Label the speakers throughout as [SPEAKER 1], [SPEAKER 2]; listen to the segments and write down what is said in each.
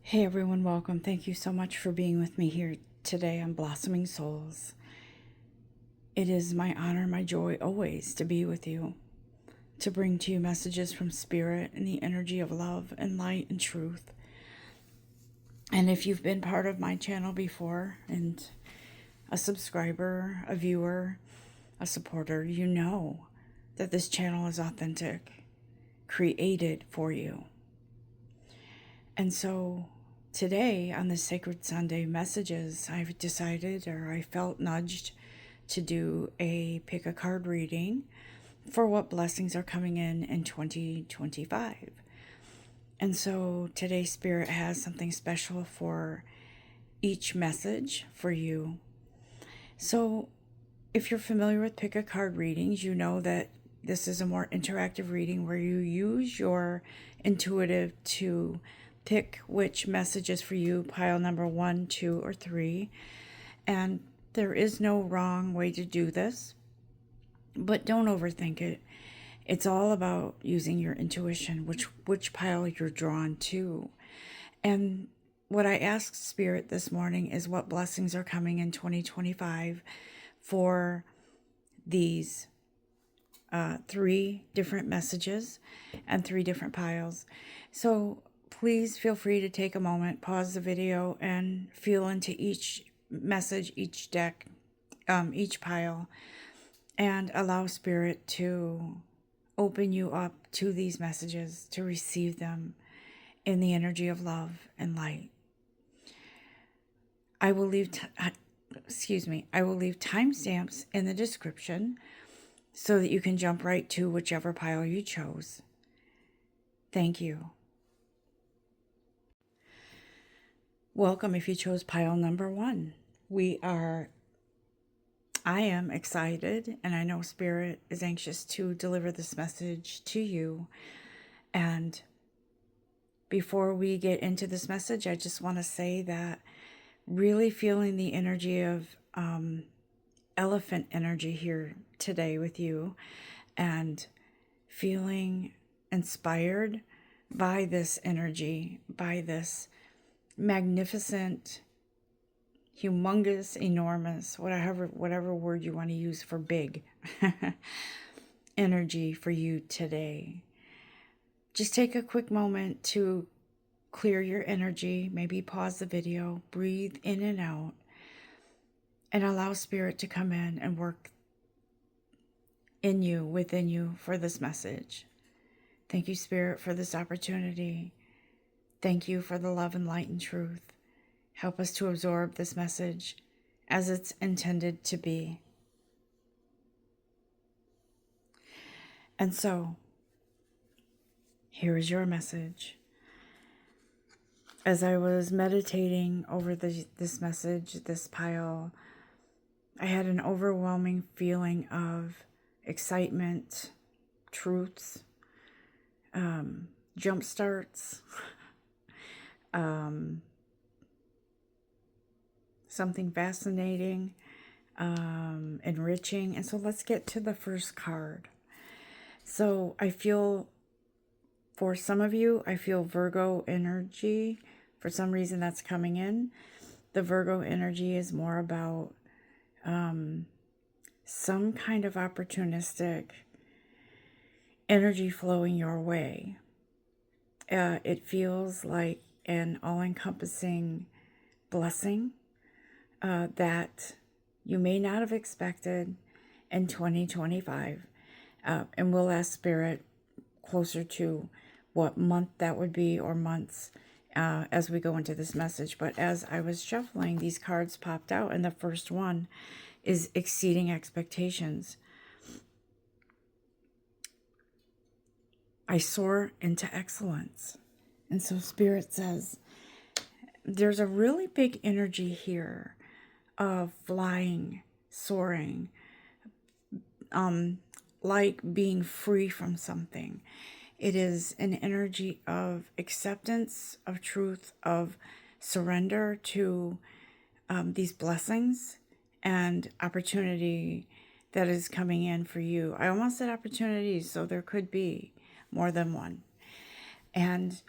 [SPEAKER 1] Hey everyone, welcome. Thank you so much for being with me here today on Blossoming Souls. It is my honor, my joy always to be with you, to bring to you messages from Spirit and the energy of love and light and truth. And if you've been part of my channel before and a subscriber, a viewer, a supporter, you know that this channel is authentic, created for you. And so today on the Sacred Sunday messages, I've decided, or I felt nudged to do a pick a card reading for what blessings are coming in 2025. And so today Spirit has something special for each message for you. So if you're familiar with pick a card readings, you know that this is a more interactive reading where you use your intuitive to pick which message is for you, pile number 1, 2, or 3. And there is no wrong way to do this, but don't overthink it. It's all about using your intuition, which pile you're drawn to. And what I asked Spirit this morning is what blessings are coming in 2025 for these 3 different messages and 3 different piles. So please feel free to take a moment, pause the video, and feel into each message, each deck, each pile, and allow Spirit to open you up to these messages, to receive them in the energy of love and light. I will leave timestamps in the description so that you can jump right to whichever pile you chose. Thank you. Welcome if you chose pile number 1. I am excited, and I know Spirit is anxious to deliver this message to you. And before we get into this message, I just want to say that really feeling the energy of elephant energy here today with you, and feeling inspired by this energy, by this magnificent, humongous, enormous, whatever word you want to use for big energy for you today. Just take a quick moment to clear your energy, maybe pause the video, breathe in and out, and allow Spirit to come in and work in you, within you, for this message. Thank you, Spirit, for this opportunity. Thank you for the love and light and truth. Help us to absorb this message as it's intended to be. And so, here is your message. As I was meditating over this message, this pile, I had an overwhelming feeling of excitement, truths, jump starts, something fascinating, enriching. And so let's get to the first card. So I feel, for some of you, I feel Virgo energy. For some reason that's coming in. The Virgo energy is more about some kind of opportunistic energy flowing your way. It feels like an all-encompassing blessing that you may not have expected in 2025. And we'll ask Spirit closer to what month that would be, or months, as we go into this message. But as I was shuffling, these cards popped out, and the first one is exceeding expectations. I soar into excellence. And so Spirit says, there's a really big energy here of flying, soaring, like being free from something. It is an energy of acceptance, of truth, of surrender to these blessings and opportunity that is coming in for you. I almost said opportunities, so there could be more than one. And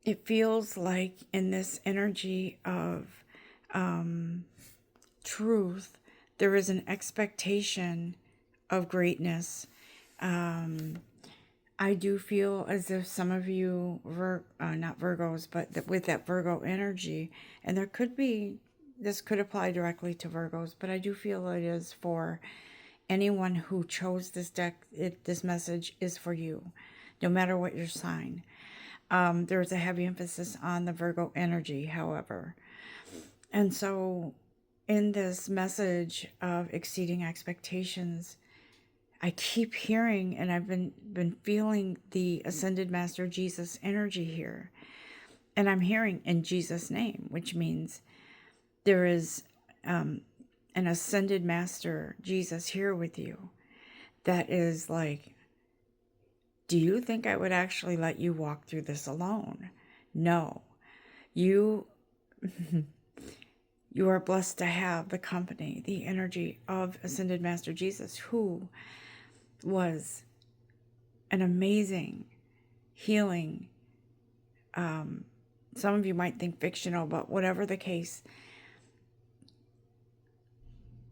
[SPEAKER 1] it feels like in this energy of truth, there is an expectation of greatness. I do feel as if some of you, not Virgos, but with that Virgo energy, and there could be, this could apply directly to Virgos, but I do feel it is for anyone who chose this deck. This message is for you, no matter what your sign. There's a heavy emphasis on the Virgo energy, however. And so in this message of exceeding expectations, I keep hearing, and I've been feeling the Ascended Master Jesus energy here. And I'm hearing in Jesus' name, which means there is an Ascended Master Jesus here with you that is like, do you think I would actually let you walk through this alone? No. You you are blessed to have the company, the energy of Ascended Master Jesus, who was an amazing healing. Some of you might think fictional, but whatever the case,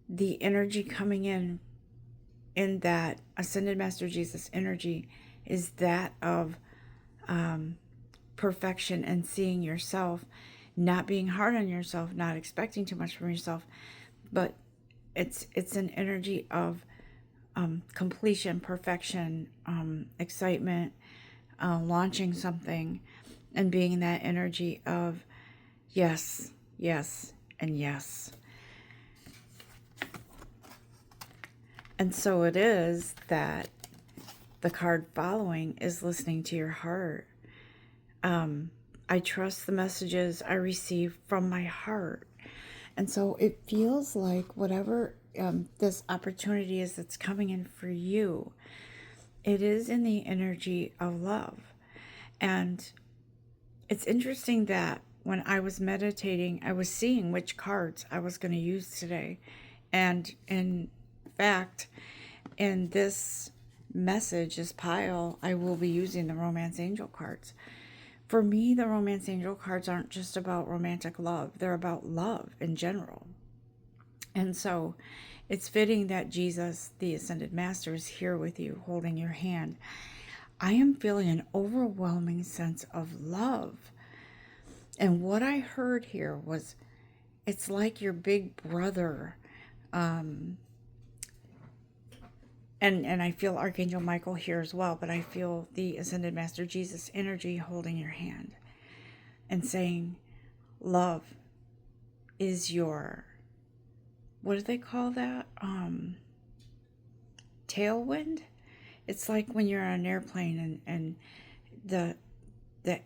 [SPEAKER 1] the energy coming in that Ascended Master Jesus energy is that of perfection and seeing yourself, not being hard on yourself, not expecting too much from yourself, but it's an energy of completion, perfection, excitement, launching something, and being in that energy of yes, yes, and yes. And so it is that the card following is listening to your heart. I trust the messages I receive from my heart. And so it feels like whatever this opportunity is that's coming in for you, it is in the energy of love. And it's interesting that when I was meditating, I was seeing which cards I was going to use today. And in fact, in this message, this pile, I will be using the Romance Angel cards. For me, the Romance Angel cards aren't just about romantic love. They're about love in general. And so it's fitting that Jesus, the Ascended Master, is here with you, holding your hand. I am feeling an overwhelming sense of love. And what I heard here was, it's like your big brother. And I feel Archangel Michael here as well, but I feel the Ascended Master Jesus energy holding your hand and saying, love is your, what do they call that? Tailwind? It's like when you're on an airplane and the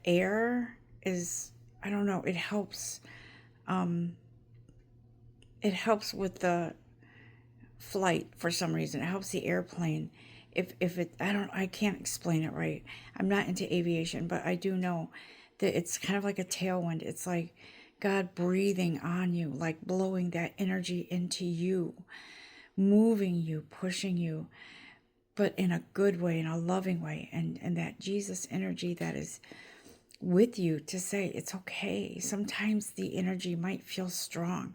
[SPEAKER 1] air is, I don't know, it helps with the flight for some reason. It helps the airplane. If it, I can't explain it right. I'm not into aviation, but I do know that it's kind of like a tailwind. It's like God breathing on you, like blowing that energy into you, moving you, pushing you, but in a good way, in a loving way, and that Jesus energy that is with you to say it's okay. Sometimes the energy might feel strong,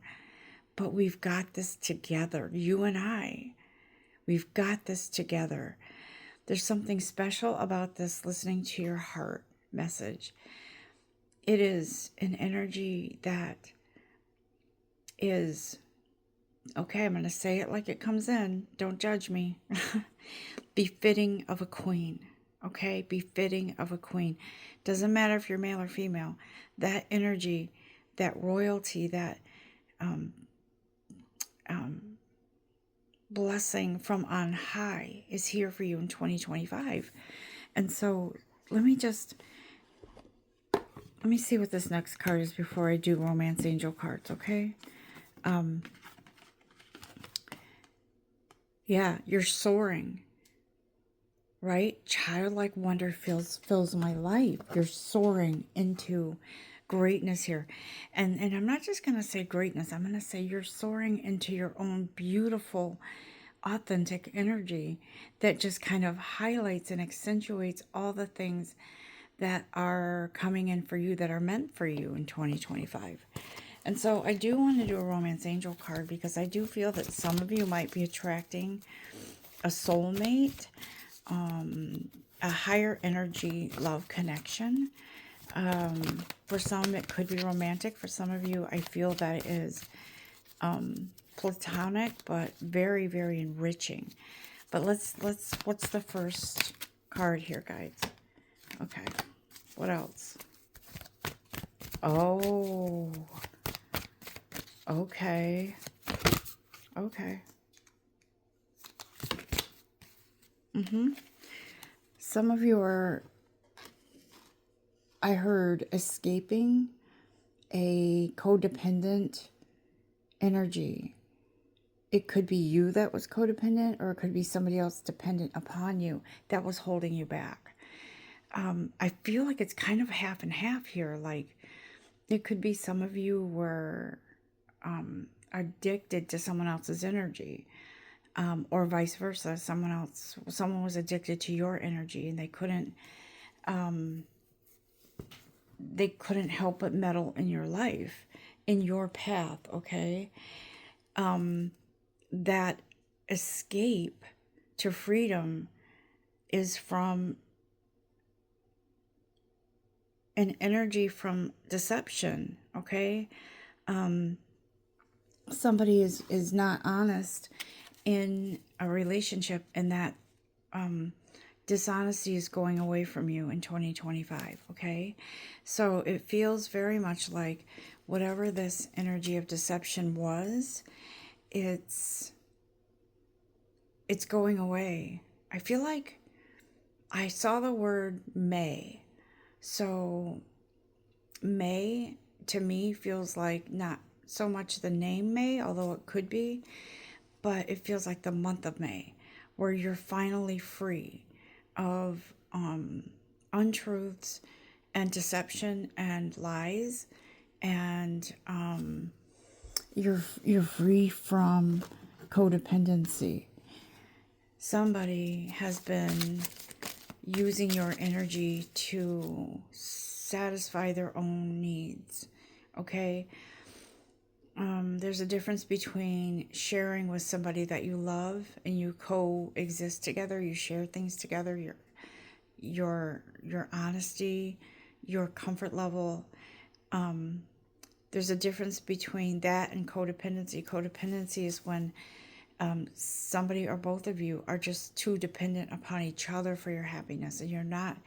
[SPEAKER 1] but we've got this together. You and I, we've got this together. There's something special about this listening to your heart message. It is an energy that is, okay, I'm going to say it like it comes in. Don't judge me. Befitting of a queen. Okay? Befitting of a queen. Doesn't matter if you're male or female. That energy, that royalty, that blessing from on high is here for you in 2025. And so let me see what this next card is before I do Romance Angel cards, okay? Yeah, you're soaring, right? Childlike wonder fills my life. You're soaring into greatness here. And I'm not just going to say greatness. I'm going to say you're soaring into your own beautiful, authentic energy that just kind of highlights and accentuates all the things that are coming in for you, that are meant for you in 2025. And so I do want to do a romance angel card because I do feel that some of you might be attracting a soulmate, a higher energy love connection. For some, it could be romantic. For some of you, I feel that it is platonic, but very, very enriching. But what's the first card here, guys? Okay, what else? Oh, okay, okay. Some of you are, I heard, escaping a codependent energy. It could be you that was codependent, or it could be somebody else dependent upon you that was holding you back. I feel like it's kind of half and half here. Like, it could be some of you were addicted to someone else's energy, or vice versa. Someone was addicted to your energy, and they couldn't help but meddle in your life, in your path. Okay, that escape to freedom is from an energy from deception. Okay, somebody is not honest in a relationship, and that dishonesty is going away from you in 2025. Okay, so it feels very much like whatever this energy of deception was, it's going away. I feel like I saw the word May. So May to me feels like not so much the name May, although it could be, but it feels like the month of May, where you're finally free of untruths and deception and lies, and you're free from codependency. Somebody has been using your energy to satisfy their own needs. Okay, there's a difference between sharing with somebody that you love and you coexist together, you share things together, your honesty, your comfort level. There's a difference between that and codependency. Codependency is when somebody or both of you are just too dependent upon each other for your happiness, and you're not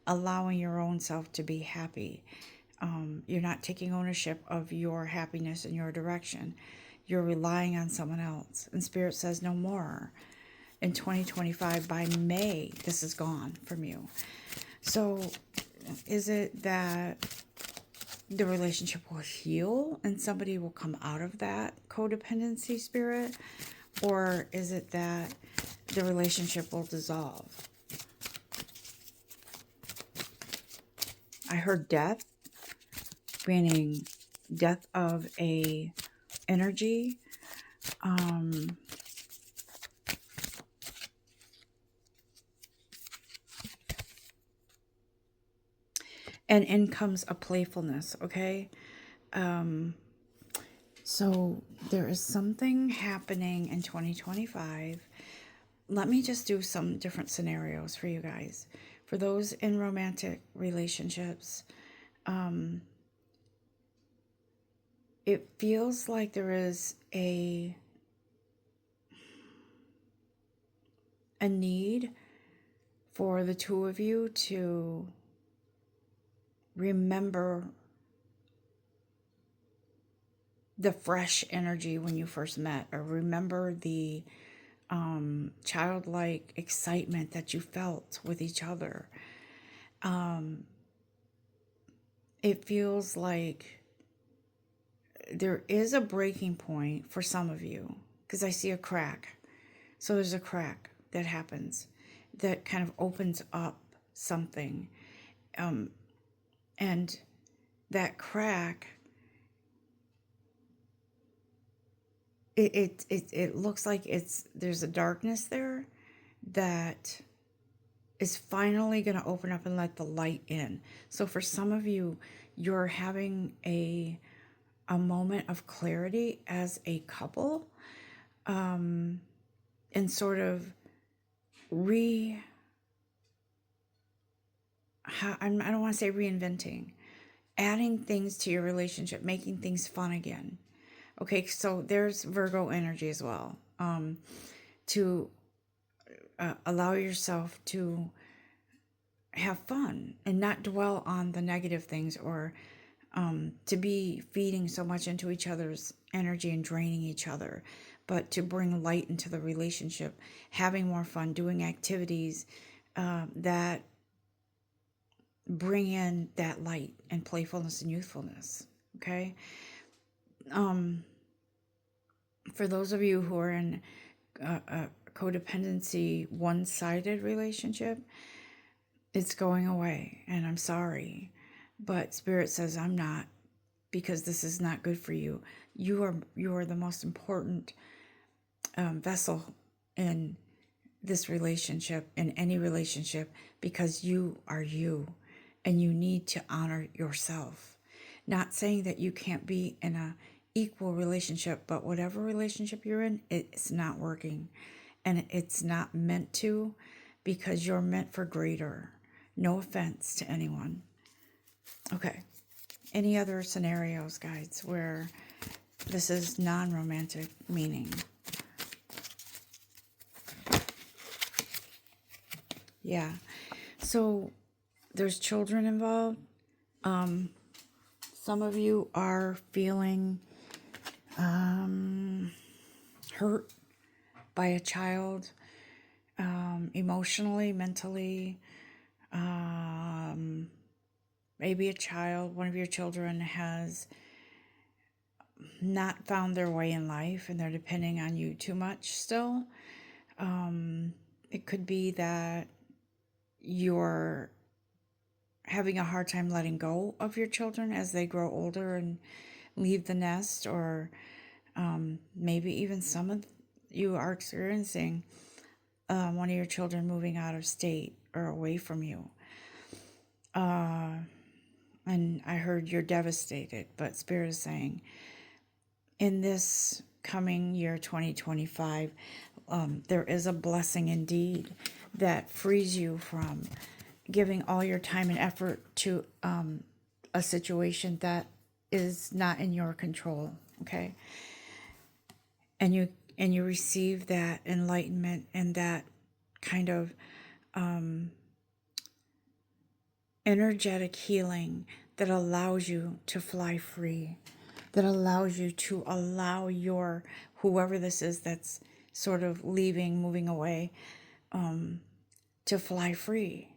[SPEAKER 1] allowing your own self to be happy. You're not taking ownership of your happiness and your direction. You're relying on someone else. And Spirit says no more. In 2025, by May, this is gone from you. So is it that the relationship will heal and somebody will come out of that codependency, Spirit? Or is it that the relationship will dissolve? I heard death, meaning death of a energy. And in comes a playfulness, okay? So there is something happening in 2025. Let me just do some different scenarios for you guys. For those in romantic relationships, it feels like there is a need for the two of you to remember the fresh energy when you first met, or remember the childlike excitement that you felt with each other. It feels like there is a breaking point for some of you, because I see a crack. So there's a crack that happens that kind of opens up something. And that crack, it looks like there's a darkness there that is finally going to open up and let the light in. So for some of you, you're having a moment of clarity as a couple, and sort of I don't want to say reinventing, adding things to your relationship, making things fun again. Okay, so there's Virgo energy as well. To allow yourself to have fun and not dwell on the negative things, or to be feeding so much into each other's energy and draining each other, but to bring light into the relationship, having more fun, doing activities that bring in that light and playfulness and youthfulness. Okay. For those of you who are in a codependency, one-sided relationship, it's going away, and I'm sorry, but Spirit says I'm not, because this is not good for you. You are the most important vessel in this relationship, in any relationship, because you are you, and you need to honor yourself. Not saying that you can't be in a equal relationship, but whatever relationship you're in, it's not working, and it's not meant to, because you're meant for greater. No offense to anyone. Okay. Any other scenarios, guides, where this is non-romantic meaning? Yeah. So there's children involved. Some of you are feeling hurt by a child, emotionally, mentally. Maybe a child, one of your children, has not found their way in life and they're depending on you too much still. It could be that you're having a hard time letting go of your children as they grow older and leave the nest, or maybe even some of you are experiencing one of your children moving out of state or away from you. And I heard you're devastated, but Spirit is saying in this coming year, 2025, there is a blessing indeed that frees you from giving all your time and effort to a situation that is not in your control. Okay. And you receive that enlightenment and that kind of energetic healing that allows you to fly free, that allows you to allow your, whoever this is that's sort of leaving, moving away, to fly free.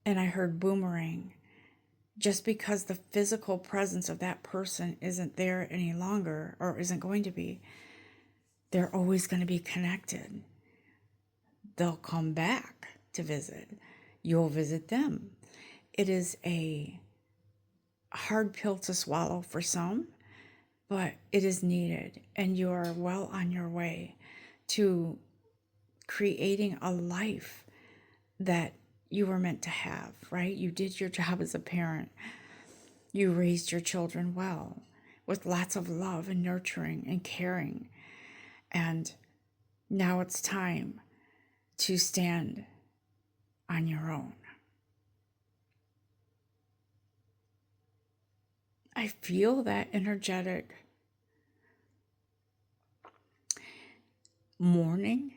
[SPEAKER 1] And I heard boomerang. Just because the physical presence of that person isn't there any longer, or isn't going to be, they're always going to be connected. They'll come back to visit. You'll visit them. It is a hard pill to swallow for some, but it is needed, and you are well on your way to creating a life that you were meant to have, right? You did your job as a parent. You raised your children well, with lots of love and nurturing and caring. And now it's time to stand on your own. I feel that energetic mourning.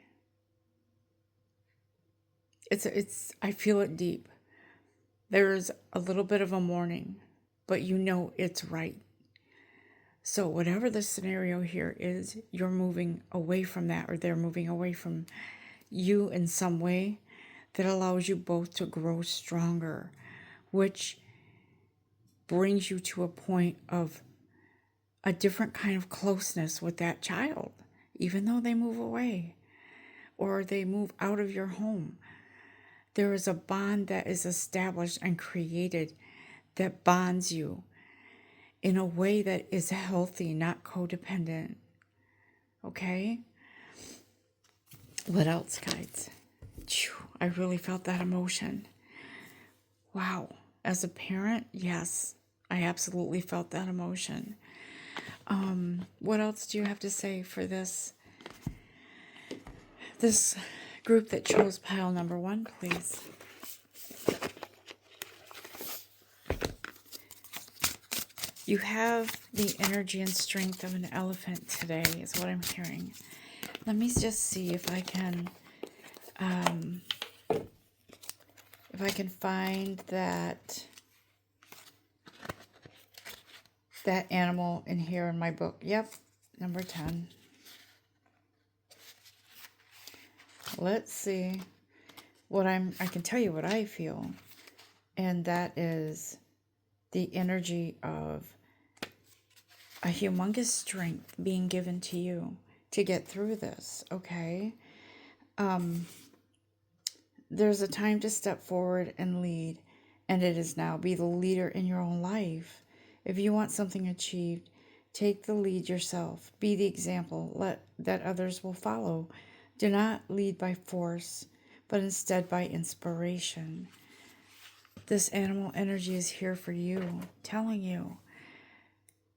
[SPEAKER 1] I feel it deep. There's a little bit of a mourning, but you know it's right. So whatever the scenario here is, you're moving away from that, or they're moving away from you in some way that allows you both to grow stronger, which brings you to a point of a different kind of closeness with that child, even though they move away or they move out of your home. There is a bond that is established and created that bonds you in a way that is healthy, not codependent. Okay? What else, guides? I really felt that emotion. Wow. As a parent, yes, I absolutely felt that emotion. What else do you have to say for this group that chose pile number 1, please? You have the energy and strength of an elephant today, is what I'm hearing. Let me just see if I can find that animal in here in my book. Yep, number 10. Let's see what I can tell you what I feel, and that is the energy of a humongous strength being given to you to get through this, okay? There's a time to step forward and lead, and it is now. Be the leader in your own life. If you want something achieved, take the lead yourself. Be the example that others will follow. Do not lead by force, but instead by inspiration. This animal energy is here for you, telling you,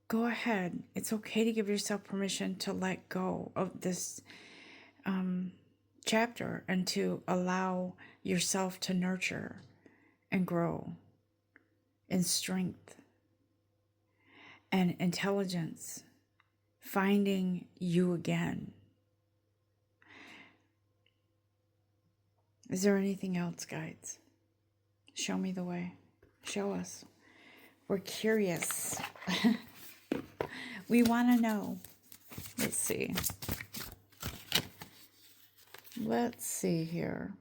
[SPEAKER 1] go ahead. It's okay to give yourself permission to let go of this chapter and to allow yourself to nurture and grow in strength and intelligence, finding you again. Is there anything else, guides? Show me the way. Show us. We're curious. We want to know. Let's see. Let's see here.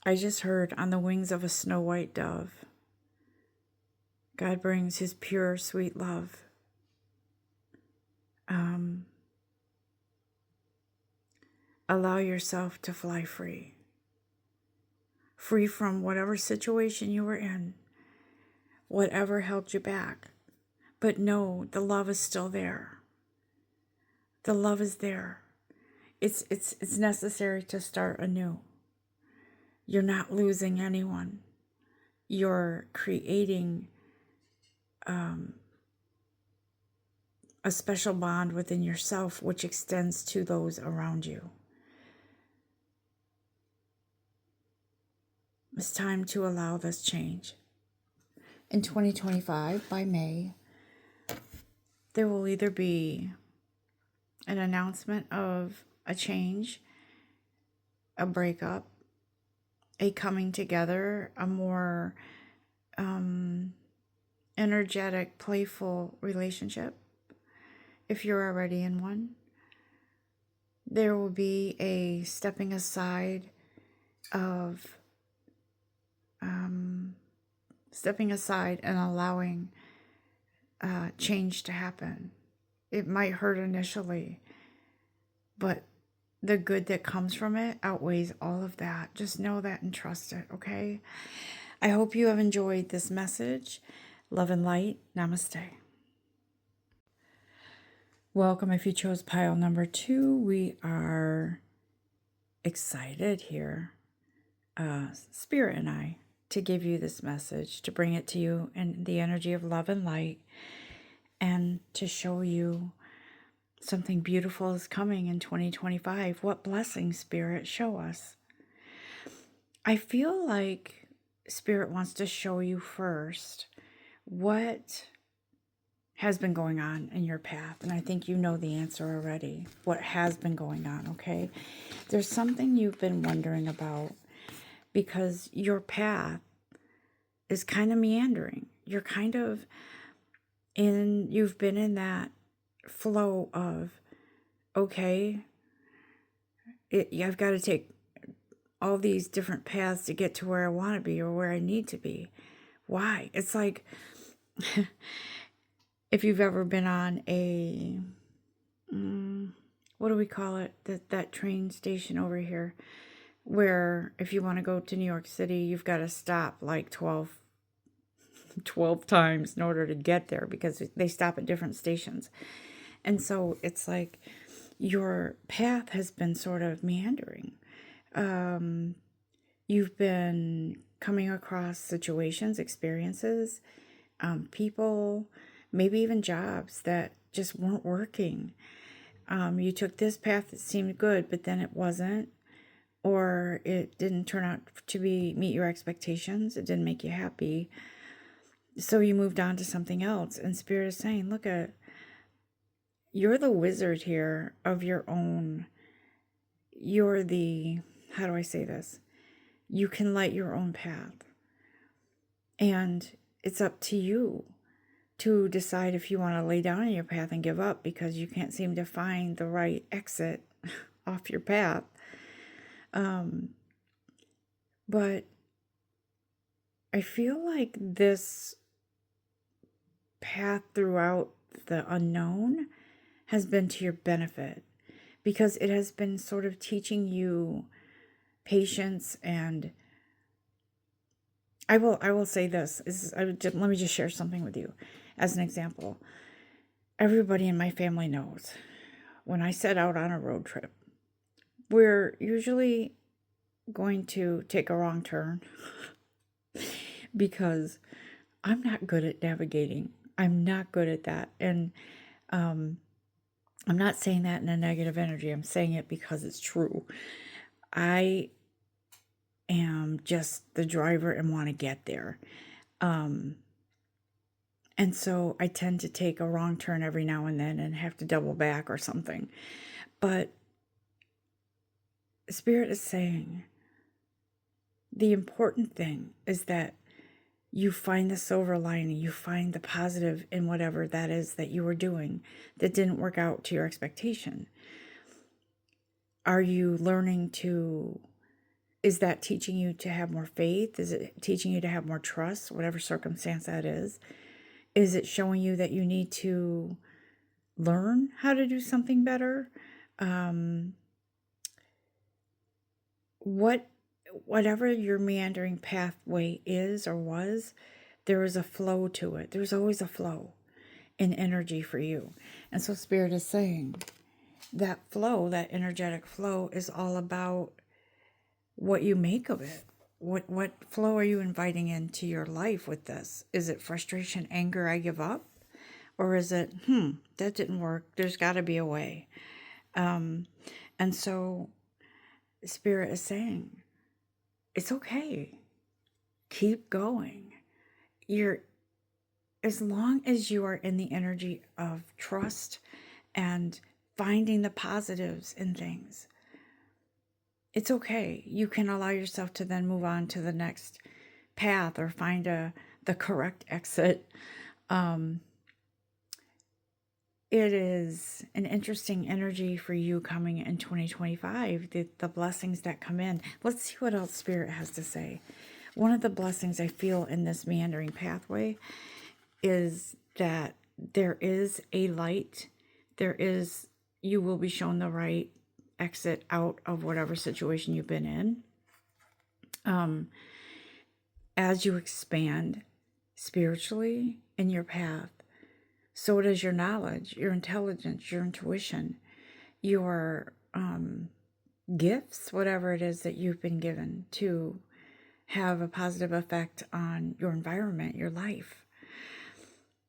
[SPEAKER 1] I just heard on the wings of a snow white dove. God brings his pure, sweet love. Allow yourself to fly free. Free from whatever situation you were in, whatever held you back. But know the love is still there. The love is there. It's necessary to start anew. You're not losing anyone. You're creating a special bond within yourself, which extends to those around you. It's time to allow this change. In 2025, by May, there will either be an announcement of a change, a breakup, a coming together, a more energetic, playful relationship, if you're already in one. There will be a stepping aside and allowing change to happen. It might hurt initially, but the good that comes from it outweighs all of that. Just know that and trust it, okay? I hope you have enjoyed this message. Love and light. Namaste. Welcome if you chose pile number 2. We are excited here, Spirit and I, to give you this message, to bring it to you in the energy of love and light, and to show you something beautiful is coming in 2025. What blessing, Spirit, show us. I feel like Spirit wants to show you first what has been going on in your path. And I think you know the answer already. What has been going on, okay? There's something you've been wondering about because your path is kind of meandering. You're kind of you've been in that flow of, okay, I've got to take all these different paths to get to where I want to be or where I need to be. Why? It's like if you've ever been on a, what do we call it? That train station over here, where if you want to go to New York City, you've got to stop like 12 times in order to get there because they stop at different stations. And so it's like your path has been sort of meandering. You've been coming across situations, experiences, people, maybe even jobs that just weren't working. You took this path that seemed good, but then it wasn't, or it didn't turn out to meet your expectations. It didn't make you happy. So you moved on to something else. And Spirit is saying, look you're the wizard here of your own. You're the, how do I say this? You can light your own path. And it's up to you to decide if you want to lay down in your path and give up because you can't seem to find the right exit off your path. But I feel like this path throughout the unknown has been to your benefit because it has been sort of teaching you patience. And I will say this let me just share something with you as an example. Everybody in my family knows when I set out on a road trip, we're usually going to take a wrong turn because I'm not good at navigating. I'm not good at that. And I'm not saying that in a negative energy. I'm saying it because it's true. I am just the driver and want to get there. And so I tend to take a wrong turn every now and then and have to double back or something. But Spirit is saying the important thing is that you find the silver lining, you find the positive in whatever that is that you were doing that didn't work out to your expectation. Are you learning is that teaching you to have more faith? Is it teaching you to have more trust, whatever circumstance that is? Is it showing you that you need to learn how to do something better? Whatever your meandering pathway is or was, there is a flow to it. There's always a flow in energy for you. And so Spirit is saying that flow, that energetic flow, is all about what you make of it. What flow are you inviting into your life with this? Is it frustration, anger, I give up? Or is it, that didn't work, there's got to be a way? And so Spirit is saying, it's okay. Keep going. As long as you are in the energy of trust and finding the positives in things, it's okay. You can allow yourself to then move on to the next path or find the correct exit. It is an interesting energy for you coming in 2025, the blessings that come in. Let's see what else Spirit has to say. One of the blessings I feel in this meandering pathway is that there is a light. You will be shown the right exit out of whatever situation you've been in. As you expand spiritually in your path, so does your knowledge, your intelligence, your intuition, your gifts, whatever it is that you've been given to have a positive effect on your environment, your life.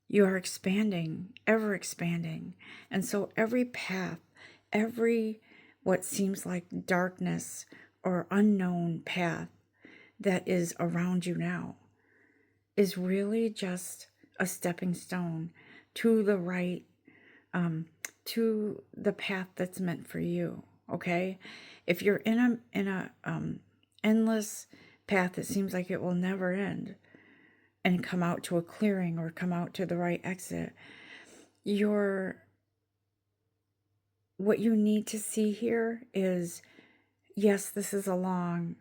[SPEAKER 1] You are expanding, ever expanding. And so every path, what seems like darkness or unknown path that is around you now is really just a stepping stone to the right, to the path that's meant for you. Okay, if you're in a endless path that seems like it will never end, and come out to a clearing or come out to the right exit, what you need to see here is, yes, this is a long,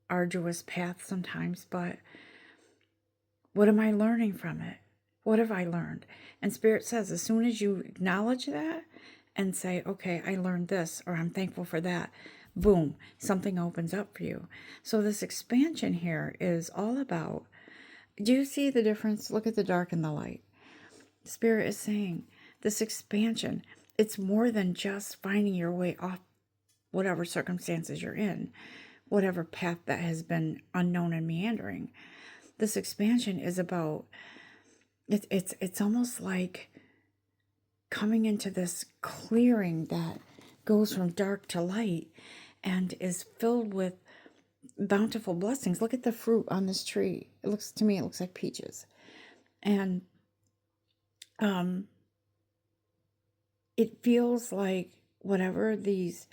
[SPEAKER 1] arduous path sometimes, but what am I learning from it? What have I learned? And Spirit says, as soon as you acknowledge that and say, okay, I learned this, or I'm thankful for that, boom, something opens up for you. So this expansion here is all about, do you see the difference? Look at the dark and the light. Spirit is saying this expansion it's more than just finding your way off whatever circumstances you're in, whatever path that has been unknown and meandering. This expansion is about, it's almost like coming into this clearing that goes from dark to light and is filled with bountiful blessings. Look at the fruit on this tree. It looks like peaches. And it feels like whatever these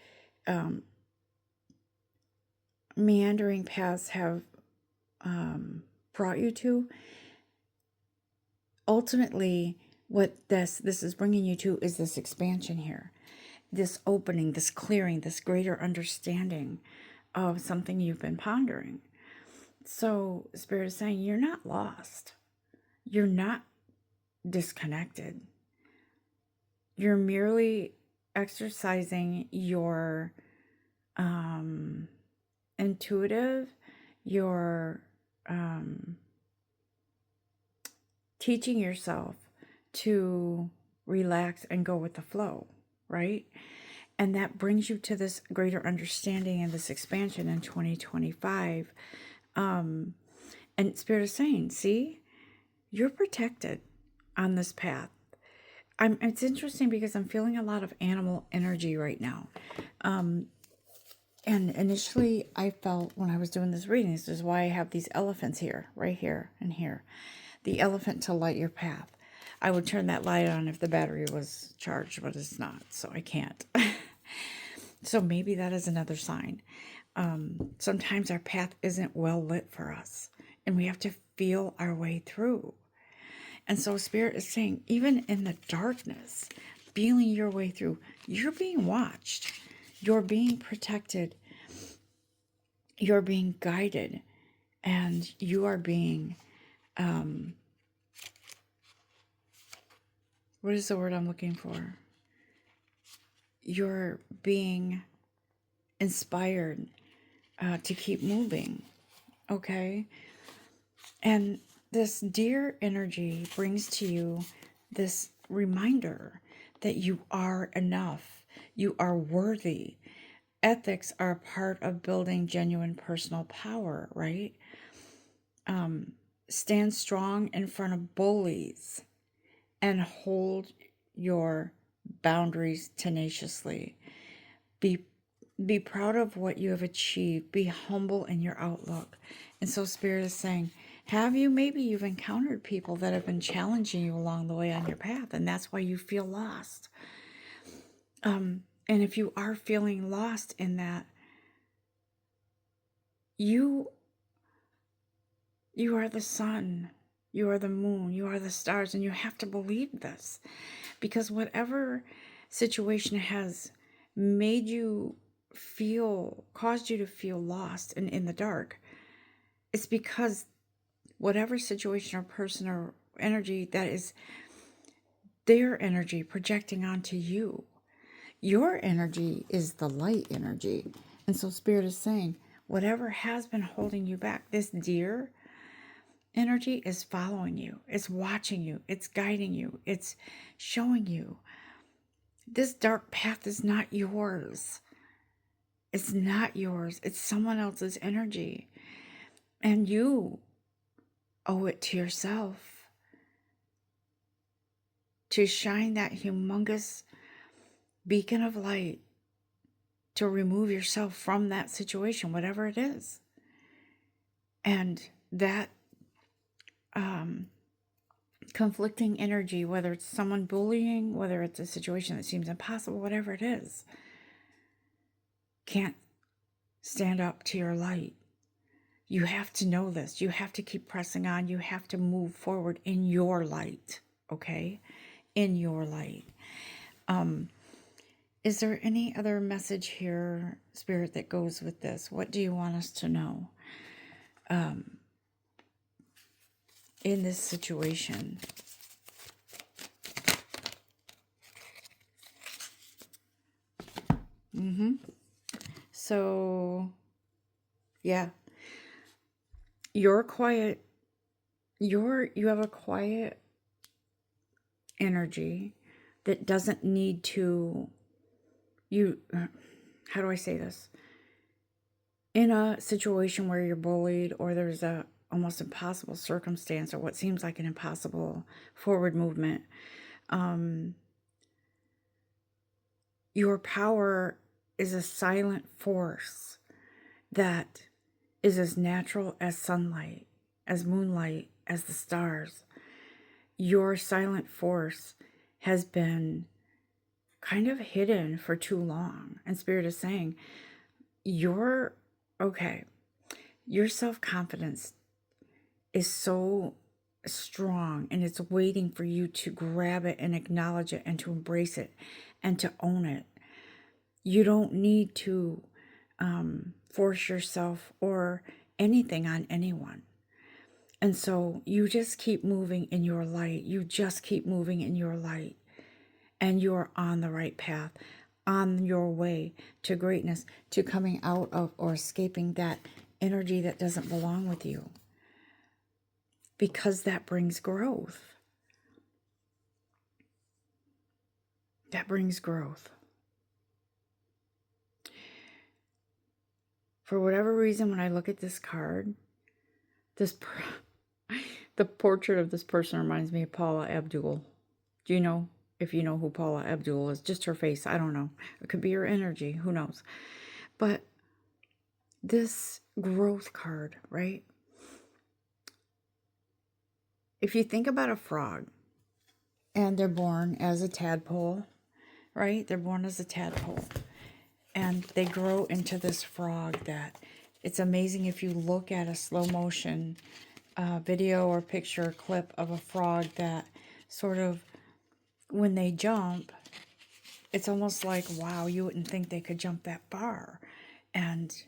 [SPEAKER 1] meandering paths have brought you to, ultimately what this is bringing you to is this expansion here, this opening, this clearing, this greater understanding of something you've been pondering. So Spirit is saying you're not lost. You're not disconnected. You're merely exercising your intuitive, your teaching yourself to relax and go with the flow, right? And that brings you to this greater understanding and this expansion in 2025. And Spirit is saying, see, you're protected on this path. It's interesting because I'm feeling a lot of animal energy right now. And initially I felt when I was doing this reading, this is why I have these elephants here, right here and here. The elephant to light your path. I would turn that light on if the battery was charged, but it's not, so I can't. So maybe that is another sign. Sometimes our path isn't well lit for us, and we have to feel our way through. And so Spirit is saying, even in the darkness, feeling your way through, you're being watched. You're being protected. You're being guided. And you are being, what is the word I'm looking for? You're being inspired to keep moving. Okay? And this deer energy brings to you this reminder that you are enough. You are worthy. Ethics are a part of building genuine personal power, right? Stand strong in front of bullies and hold your boundaries tenaciously. Be proud of what you have achieved. Be humble in your outlook. And so Spirit is saying, maybe you've encountered people that have been challenging you along the way on your path, and that's why you feel lost. And if you are feeling lost in that, you are the sun, you are the moon, you are the stars, and you have to believe this. Because whatever situation has caused you to feel lost and in the dark, it's because whatever situation or person or energy, that is their energy projecting onto you. Your energy is the light energy. And so Spirit is saying, whatever has been holding you back, this deer energy is following you. It's watching you. It's guiding you. It's showing you this dark path is not yours. It's not yours. It's someone else's energy. And you owe it to yourself to shine that humongous beacon of light, to remove yourself from that situation, whatever it is. And that conflicting energy, whether it's someone bullying, whether it's a situation that seems impossible, whatever it is, can't stand up to your light. You have to know this. You have to keep pressing on. You have to move forward in your light, okay? In your light. Is there any other message here, Spirit, that goes with this? What do you want us to know in this situation? So, yeah. You have a quiet energy, that doesn't need to, how do I say this? In a situation where you're bullied or there's a almost impossible circumstance or what seems like an impossible forward movement, your power is a silent force that is as natural as sunlight, as moonlight, as the stars. Your silent force has been kind of hidden for too long. And Spirit is saying, your self-confidence is so strong, and it's waiting for you to grab it and acknowledge it and to embrace it and to own it. You don't need to force yourself or anything on anyone. And so you just keep moving in your light. You just keep moving in your light. And you're on the right path, on your way to greatness, to coming out of or escaping that energy that doesn't belong with you. Because that brings growth. That brings growth. For whatever reason, when I look at this card, the portrait of this person reminds me of Paula Abdul. Do you know? If you know who Paula Abdul is, just her face, I don't know. It could be her energy, who knows? But this growth card, right? If you think about a frog, and they're born as a tadpole, right? They're born as a tadpole. And they grow into this frog that it's amazing if you look at a slow motion video or picture or clip of a frog that sort of, when they jump, it's almost like, wow, you wouldn't think they could jump that far and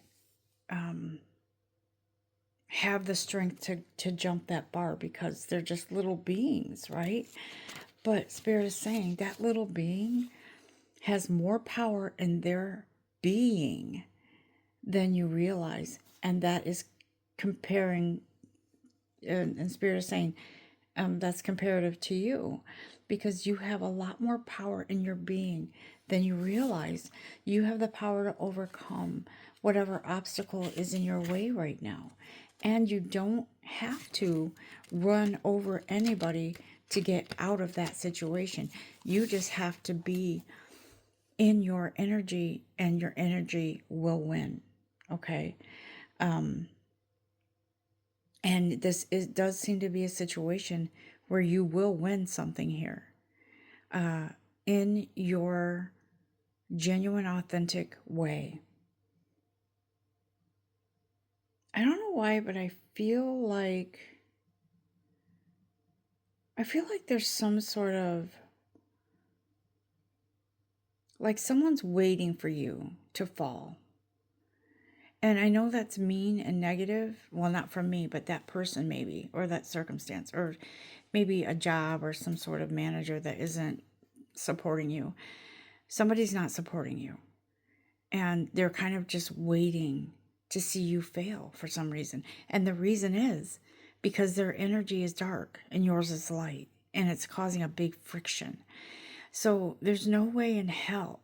[SPEAKER 1] have the strength to jump that bar because they're just little beings, right? But Spirit is saying that little being has more power in their being than you realize. And that is comparing, and Spirit is saying, that's comparative to you, because you have a lot more power in your being than you realize. You have the power to overcome whatever obstacle is in your way right now. And you don't have to run over anybody to get out of that situation. You just have to be in your energy, and your energy will win. Okay? And does seem to be a situation where you will win something here. In your genuine, authentic way. I don't know why, but I feel like there's some sort of, like someone's waiting for you to fall. And I know that's mean and negative. Well, not from me, but that person maybe, or that circumstance, or maybe a job or some sort of manager that isn't supporting you. Somebody's not supporting you. And they're kind of just waiting to see you fail for some reason. And the reason is because their energy is dark and yours is light. And it's causing a big friction. So there's no way in hell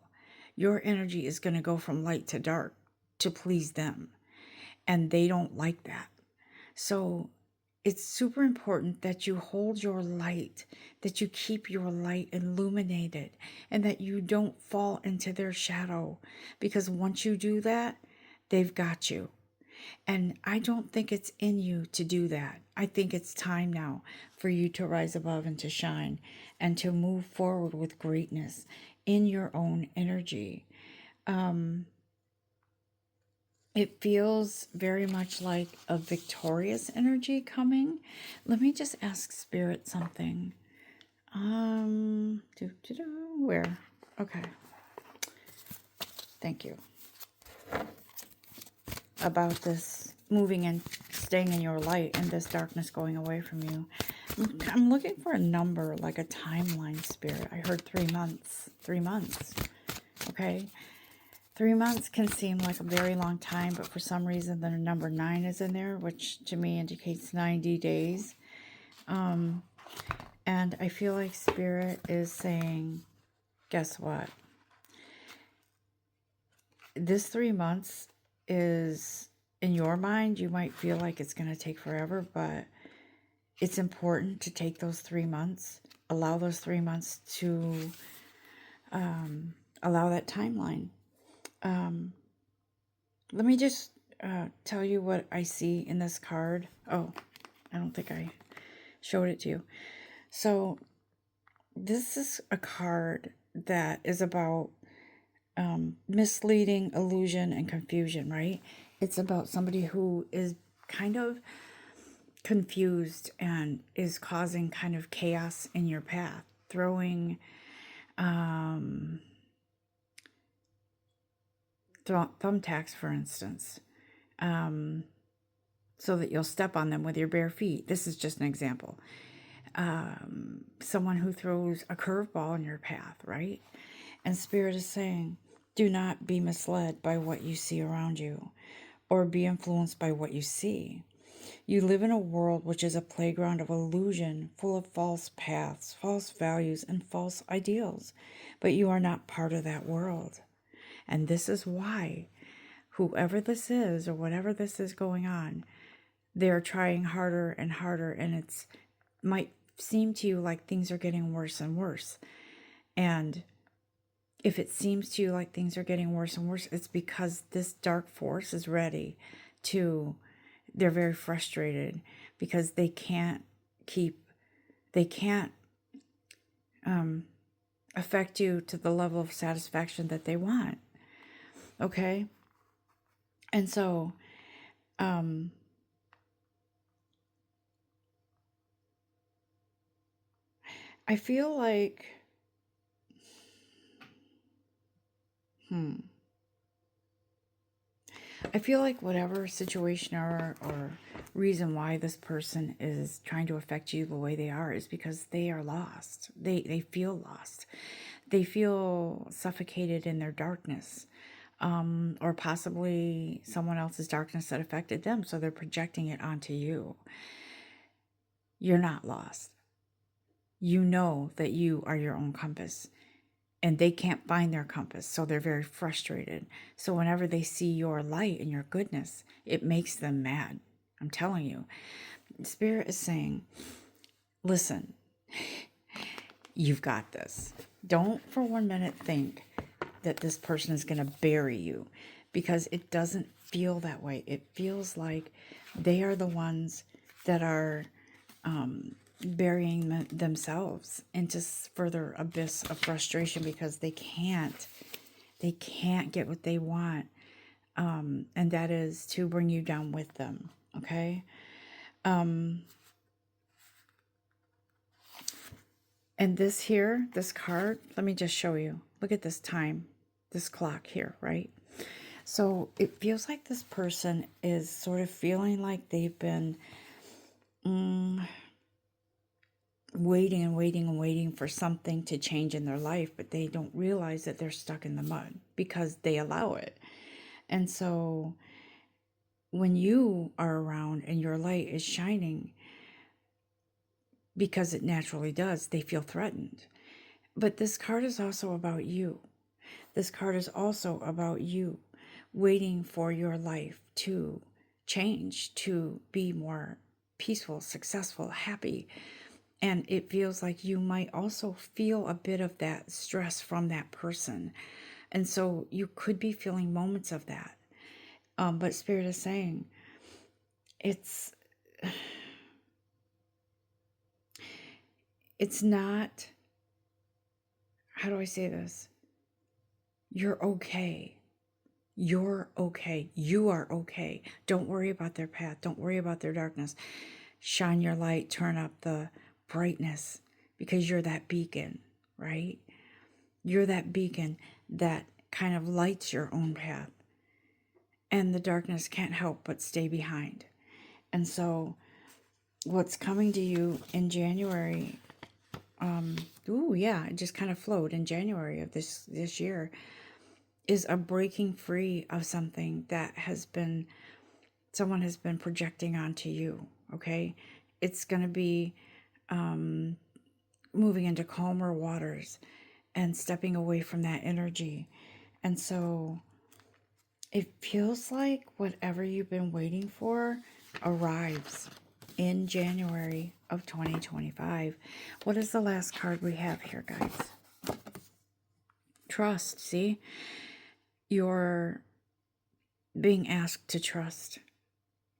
[SPEAKER 1] your energy is going to go from light to dark to please them. And they don't like that. So it's super important that you hold your light, that you keep your light illuminated, and that you don't fall into their shadow. Because once you do that, they've got you. And I don't think it's in you to do that. I think it's time now for you to rise above and to shine and to move forward with greatness in your own energy. It feels very much like a victorious energy coming. Let me just ask Spirit something. Where? Okay. Thank you. About this moving and staying in your light and this darkness going away from you. I'm looking for a number, like a timeline, Spirit. I heard 3 months. 3 months. Okay. 3 months can seem like a very long time, but for some reason the number 9 is in there, which to me indicates 90 days. And I feel like Spirit is saying guess what? This 3 months is, in your mind, you might feel like it's going to take forever, but it's important to take those 3 months, allow those 3 months to allow that timeline. Let me just tell you what I see in this card. Oh, I don't think I showed it to you. So this is a card that is about misleading, illusion, and confusion, right? It's about somebody who is kind of confused and is causing kind of chaos in your path, throwing thumbtacks, for instance, so that you'll step on them with your bare feet. This is just an example. Someone who throws a curveball in your path, right? And Spirit is saying, do not be misled by what you see around you or be influenced by what you see. You live in a world which is a playground of illusion, full of false paths, false values, and false ideals. But you are not part of that world. And this is why, whoever this is or whatever this is going on, they're trying harder and harder, and it's might seem to you like things are getting worse and worse. And if it seems to you like things are getting worse and worse, it's because this dark force is ready to, they're very frustrated because they can't affect you to the level of satisfaction that they want. Okay? And so, I feel like, I feel like whatever situation or reason why this person is trying to affect you the way they are is because they are lost. They feel lost. They feel suffocated in their darkness, or possibly someone else's darkness that affected them, so they're projecting it onto you. You're not lost. You know that you are your own compass. And they can't find their compass, so they're very frustrated. So whenever they see your light and your goodness, it makes them mad. I'm telling you. Spirit is saying, listen, you've got this. Don't for 1 minute think that this person is going to bury you, because it doesn't feel that way. It feels like they are the ones that are burying themselves into further abyss of frustration because they can't get what they want, and that is to bring you down with them. Okay. And this card, let me just show you. Look at this time, this clock here, right? So it feels like this person is sort of feeling like they've been waiting and waiting and waiting for something to change in their life, but they don't realize that they're stuck in the mud because they allow it. And so when you are around and your light is shining, because it naturally does, they feel threatened. But this card is also about you. This card is also about you waiting for your life to change, to be more peaceful, successful, happy. And it feels like you might also feel a bit of that stress from that person. And so you could be feeling moments of that. But Spirit is saying it's not, how do I say this? You're okay. You're okay. You are okay. Don't worry about their path. Don't worry about their darkness. Shine your light, turn up the brightness, because you're that beacon, right? You're that beacon that kind of lights your own path, and the darkness can't help but stay behind. And so what's coming to you in January, it just kind of flowed in January of this year, is a breaking free of something that someone has been projecting onto you. Okay. It's going to be moving into calmer waters, and stepping away from that energy. And so it feels like whatever you've been waiting for arrives in January of 2025. What is the last card we have here, guys? Trust. See? You're being asked to trust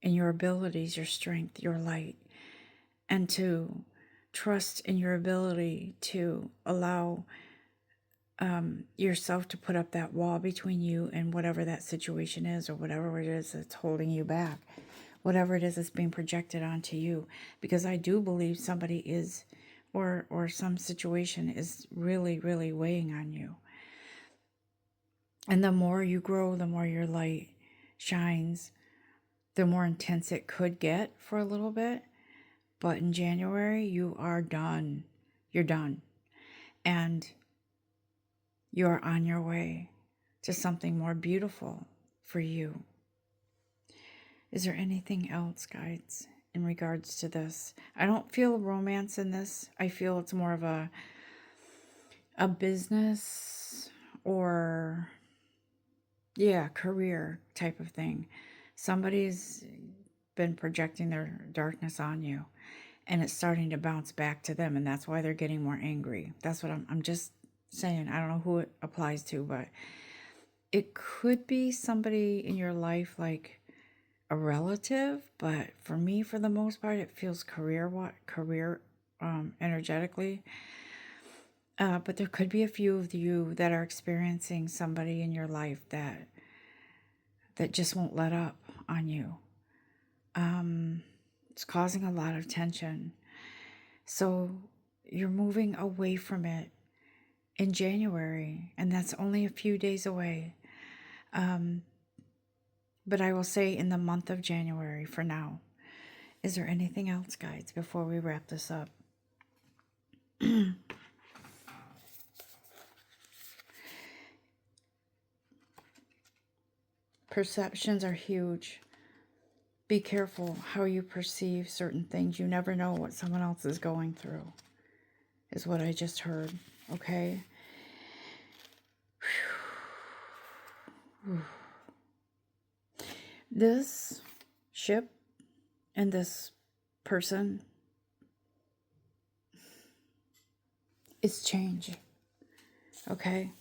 [SPEAKER 1] in your abilities, your strength, your light, and to trust in your ability to allow yourself to put up that wall between you and whatever that situation is, or whatever it is that's holding you back, whatever it is that's being projected onto you. Because I do believe somebody is, or some situation is really, really weighing on you. And the more you grow, the more your light shines, the more intense it could get for a little bit. But in January, you are done. You're done. And you're on your way to something more beautiful for you. Is there anything else, guides, in regards to this? I don't feel romance in this. I feel it's more of a business or, career type of thing. Somebody's been projecting their darkness on you, and it's starting to bounce back to them, and that's why they're getting more angry. That's what I'm just saying. I don't know who it applies to, but it could be somebody in your life, like a relative, but for me, for the most part, it feels career energetically. But there could be a few of you that are experiencing somebody in your life that just won't let up on you. It's causing a lot of tension. So you're moving away from it in January, and that's only a few days away. But I will say in the month of January for now. Is there anything else, guides, before we wrap this up? Perceptions are huge. Be careful how you perceive certain things. You never know what someone else is going through, is what I just heard. Okay? This ship and this person is change. Okay?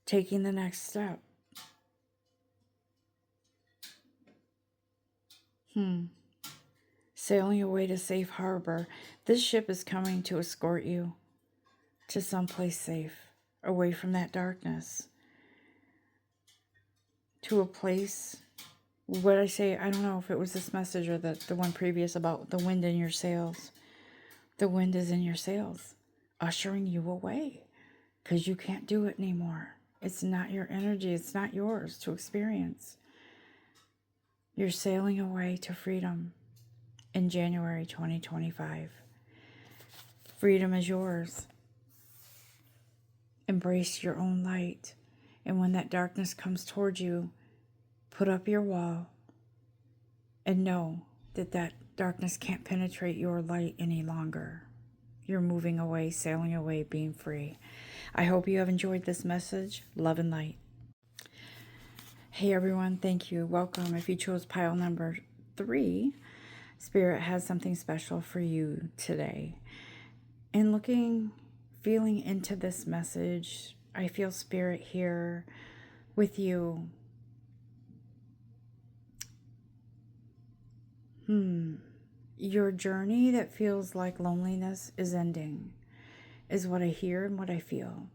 [SPEAKER 1] Taking the next step. Sailing away to safe harbor. This ship is coming to escort you to someplace safe, away from that darkness, to a place. What I say, I don't know if it was this message or the one previous about the wind in your sails. The wind is in your sails, ushering you away, because you can't do it anymore. It's not your energy. It's not yours to experience. You're sailing away to freedom in January 2025. Freedom is yours. Embrace your own light. And when that darkness comes towards you, put up your wall and know that darkness can't penetrate your light any longer. You're moving away, sailing away, being free. I hope you have enjoyed this message. Love and light. Hey everyone, thank you. Welcome. If you chose pile number 3, Spirit has something special for you today. And feeling into this message, I feel Spirit here with you. Your journey that feels like loneliness is ending, is what I hear and what I feel.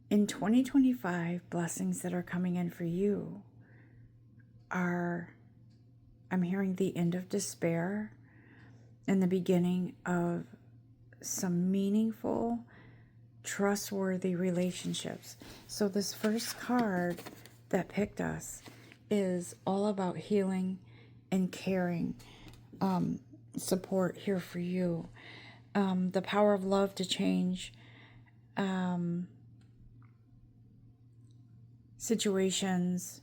[SPEAKER 1] In 2025, blessings that are coming in for you are, I'm hearing the end of despair and the beginning of some meaningful, trustworthy relationships. So this first card that picked us is all about healing and caring, support here for you. The power of love to change situations,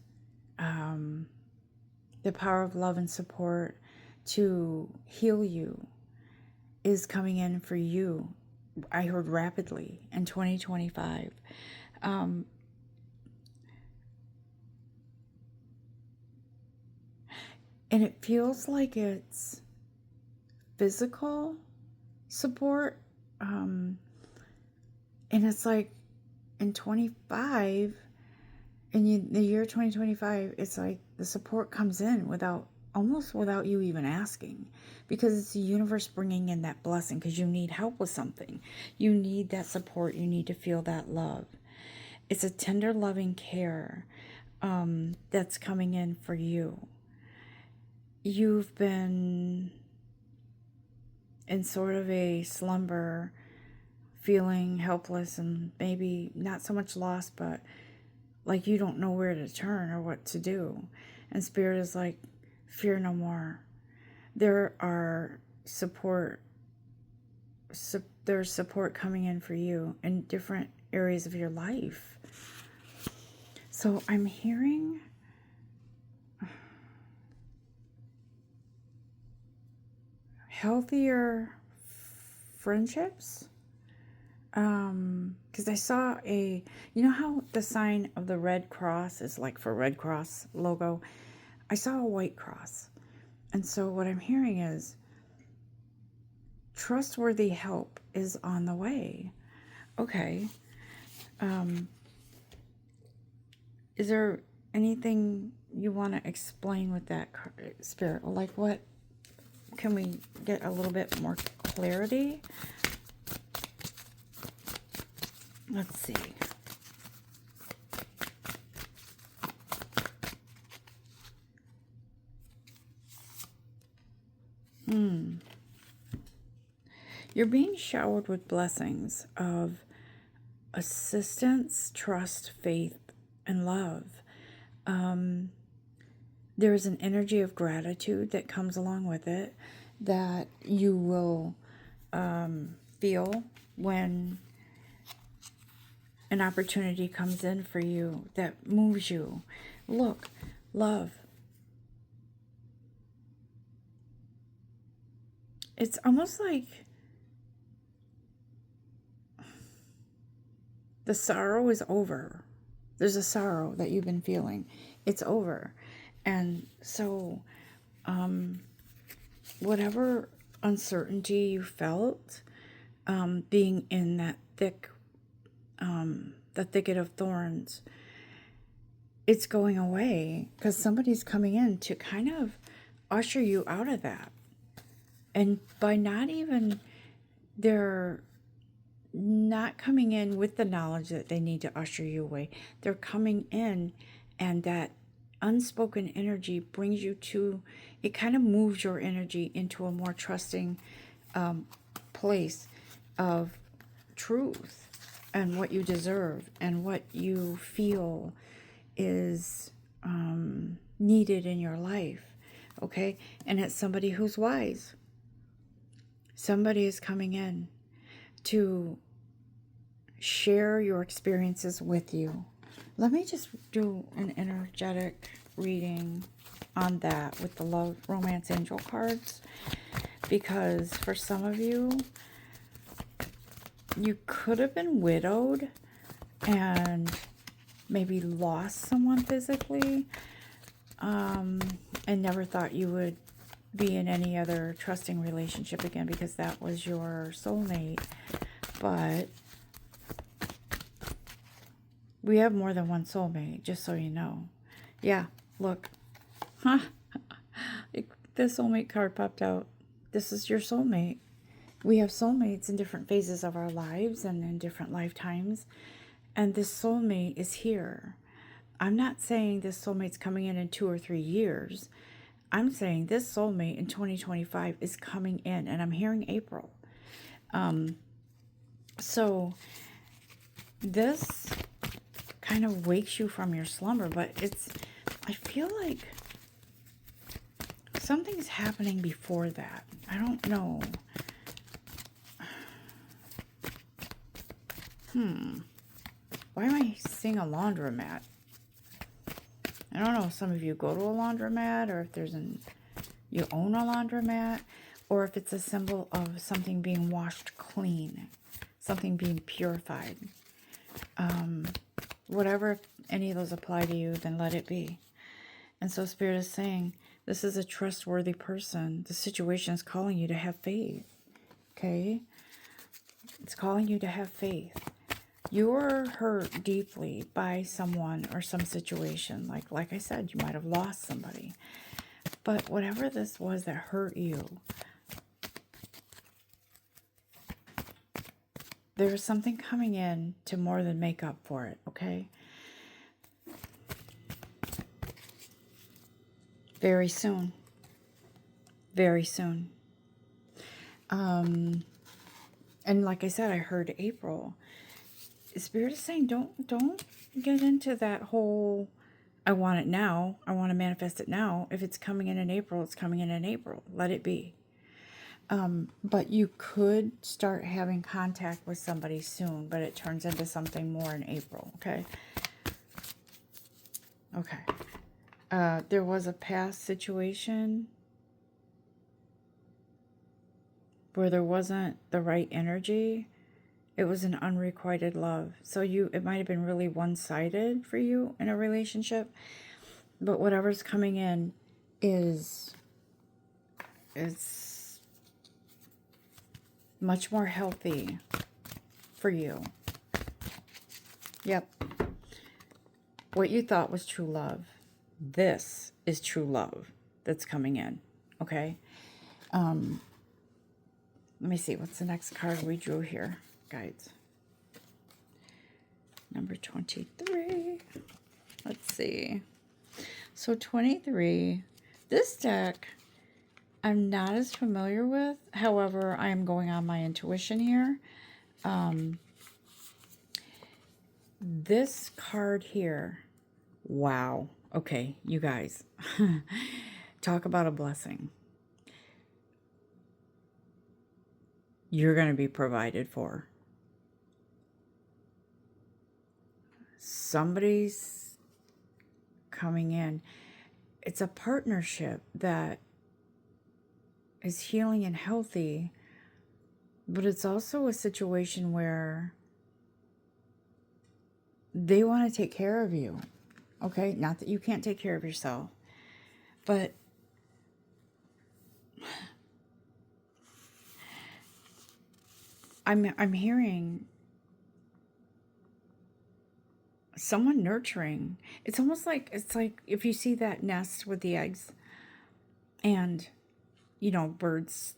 [SPEAKER 1] the power of love and support to heal you is coming in for you I heard rapidly in 2025. Um, and it feels like it's physical support. And it's like in 25, the year 2025, it's like the support comes in almost without you even asking, because it's the universe bringing in that blessing, because you need help with something. You need that support. You need to feel that love. It's a tender, loving care that's coming in for you. You've been in sort of a slumber, feeling helpless and maybe not so much lost, but like you don't know where to turn or what to do. And Spirit is like, fear no more. There are there's support coming in for you in different areas of your life. So I'm hearing healthier friendships. Because I saw you know how the sign of the Red Cross is like for Red Cross logo? I saw a white cross. And so what I'm hearing is trustworthy help is on the way. Okay. Is there anything you want to explain with that, Spirit? Like, what can we get a little bit more clarity? Let's see. You're being showered with blessings of assistance, trust, faith, and love. There is an energy of gratitude that comes along with it that you will feel when an opportunity comes in for you that moves you. Look, love. It's almost like the sorrow is over. There's a sorrow that you've been feeling. It's over. And so, whatever uncertainty you felt, being in that the thicket of thorns, it's going away, because somebody's coming in to kind of usher you out of that. And by they're not coming in with the knowledge that they need to usher you away. They're coming in, and that unspoken energy brings you to, it kind of moves your energy into a more trusting place of truth and what you deserve and what you feel is needed in your life. Okay? And it's somebody who's wise. Somebody is coming in to share your experiences with you. Let me just do an energetic reading on that with the Love Romance Angel cards, because for some of you, you could have been widowed and maybe lost someone physically, and never thought you would be in any other trusting relationship again because that was your soulmate. But we have more than one soulmate, just so you know. Yeah, look. Huh? The soulmate card popped out. This is your soulmate. We have soulmates in different phases of our lives and in different lifetimes. And this soulmate is here. I'm not saying this soulmate's coming in 2 or 3 years. I'm saying this soulmate in 2025 is coming in, and I'm hearing April. So this kind of wakes you from your slumber, but I feel like something's happening before that. I don't know. Why am I seeing a laundromat? I don't know if some of you go to a laundromat or if you own a laundromat. or if it's a symbol of something being washed clean, something being purified. Whatever any of those apply to you, then let it be. And so Spirit is saying, this is a trustworthy person. The situation is calling you to have faith. Okay? It's calling you to have faith. You're hurt deeply by someone or some situation. Like I said, you might have lost somebody. But whatever this was that hurt you, there's something coming in to more than make up for it, okay? Very soon. Very soon. And like I said, I heard April. Spirit is saying, don't get into that whole, I want it now, I want to manifest it now. If it's coming in April, it's coming in April. Let it be. But you could start having contact with somebody soon, but it turns into something more in April, okay? Okay. There was a past situation where there wasn't the right energy. It was an unrequited love. So it might have been really one-sided for you in a relationship, but whatever's coming in it's much more healthy for you. Yep. What you thought was true love, this is true love that's coming in, okay? Let me see, what's the next card we drew here, guides? Number 23. Let's see. So 23, this deck I'm not as familiar with. However, I am going on my intuition here. This card here, wow. Okay, you guys, talk about a blessing. You're going to be provided for. Somebody's coming in. It's a partnership that is healing and healthy, but it's also a situation where they want to take care of you. Okay? Not that you can't take care of yourself, but I'm hearing someone nurturing. It's almost like, it's like if you see that nest with the eggs and, you know, birds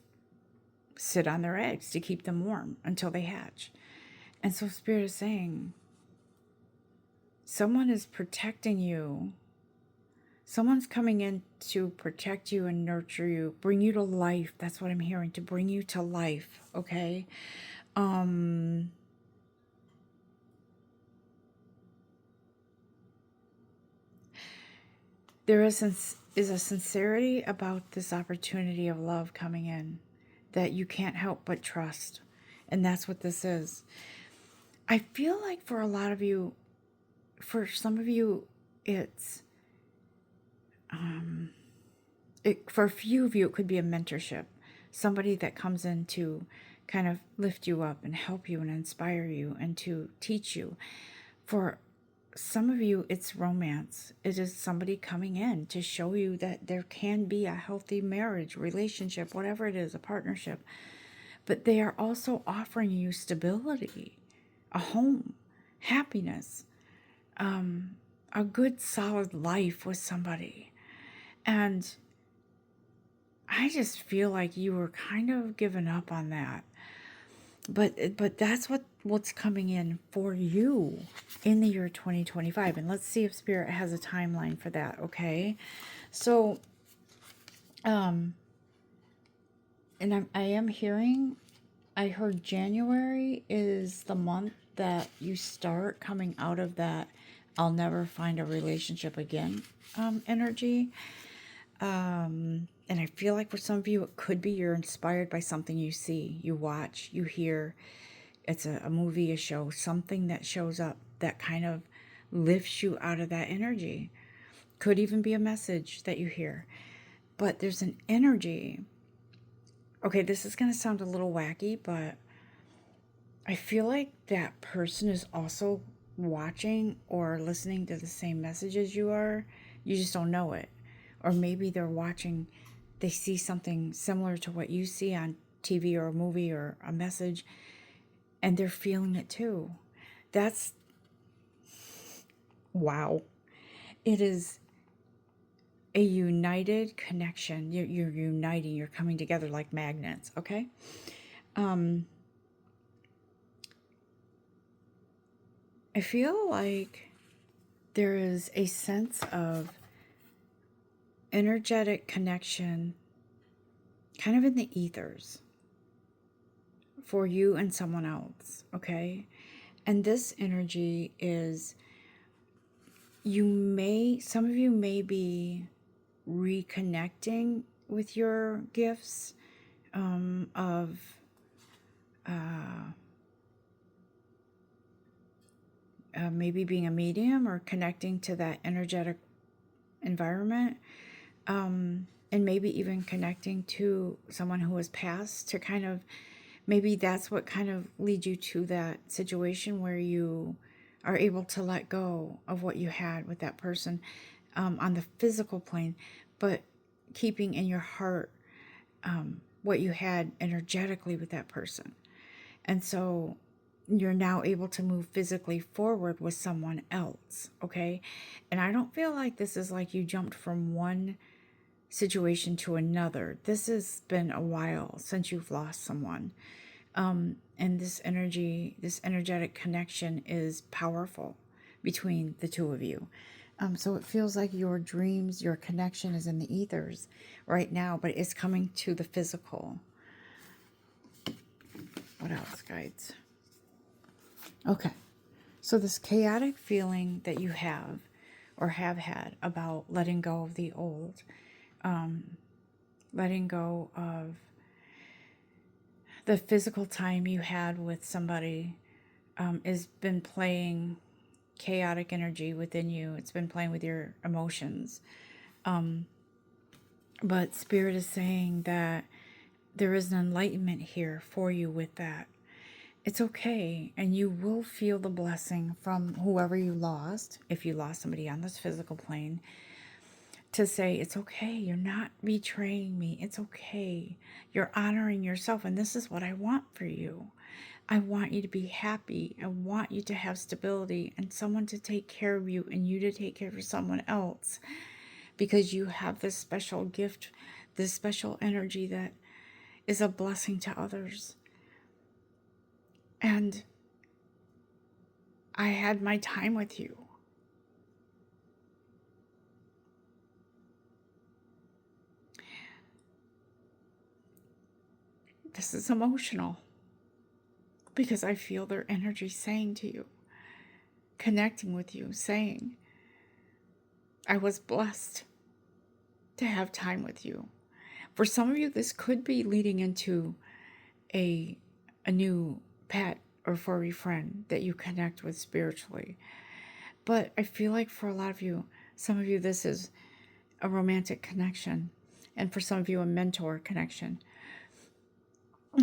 [SPEAKER 1] sit on their eggs to keep them warm until they hatch. And so Spirit is saying, someone is protecting you. Someone's coming in to protect you and nurture you, bring you to life. That's what I'm hearing, to bring you to life, okay? There is a sincerity about this opportunity of love coming in that you can't help but trust. And that's what this is. I feel like for a lot of you, for some of you, it's, for a few of you, it could be a mentorship. Somebody that comes in to kind of lift you up and help you and inspire you and to teach you. For some of you, it's romance. It is somebody coming in to show you that there can be a healthy marriage, relationship, whatever it is, a partnership. But they are also offering you stability, a home, happiness, a good solid life with somebody. And I just feel like you were kind of giving up on that. But that's what's coming in for you in the year 2025. And let's see if Spirit has a timeline for that, okay? So, and I am hearing, I heard January is the month that you start coming out of that I'll never find a relationship again energy. And I feel like for some of you, it could be you're inspired by something you see, you watch, you hear. It's a movie, a show, something that shows up that kind of lifts you out of that energy. Could even be a message that you hear. But there's an energy Okay, this is going to sound a little wacky, but I feel like that person is also watching or listening to the same messages you are. You just don't know it. Or maybe they're watching, they see something similar to what you see on TV or a movie or a message, and they're feeling it too. That's, wow. It is a united connection. You're uniting, you're coming together like magnets, okay? I feel like there is a sense of energetic connection kind of in the ethers for you and someone else, okay? And this energy is, some of you may be reconnecting with your gifts of maybe being a medium or connecting to that energetic environment, and maybe even connecting to someone who has passed, to kind of, maybe that's what kind of leads you to that situation where you are able to let go of what you had with that person on the physical plane, but keeping in your heart what you had energetically with that person. And so you're now able to move physically forward with someone else, okay? And I don't feel like this is like you jumped from one situation to another. This has been a while since you've lost someone. And this energetic connection is powerful between the two of you. So it feels like your dreams, your connection is in the ethers right now, but it's coming to the physical. What else, guides? Okay. So this chaotic feeling that you have or have had about letting go of the old, letting go of the physical time you had with somebody, has been playing chaotic energy within you. It's been playing with your emotions. But Spirit is saying that there is an enlightenment here for you with that. It's okay, and you will feel the blessing from whoever you lost, if you lost somebody on this physical plane, to say, it's okay, you're not betraying me, it's okay, you're honoring yourself, and this is what I want for you. I want you to be happy, I want you to have stability, and someone to take care of you, and you to take care of someone else, because you have this special gift, this special energy that is a blessing to others. And I had my time with you. This is emotional because I feel their energy saying to you, connecting with you, saying, I was blessed to have time with you. For some of you, this could be leading into a new pet or furry friend that you connect with spiritually. But I feel like for a lot of you, some of you, this is a romantic connection. And for some of you, a mentor connection.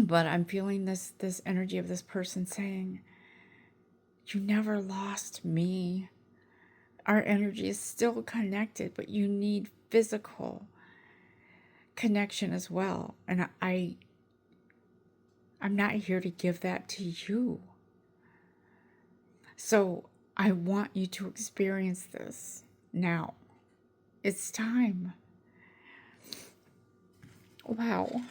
[SPEAKER 1] But I'm feeling this energy of this person saying, you never lost me. Our energy is still connected, but you need physical connection as well. And I'm not here to give that to you. So I want you to experience this now. It's time. Wow.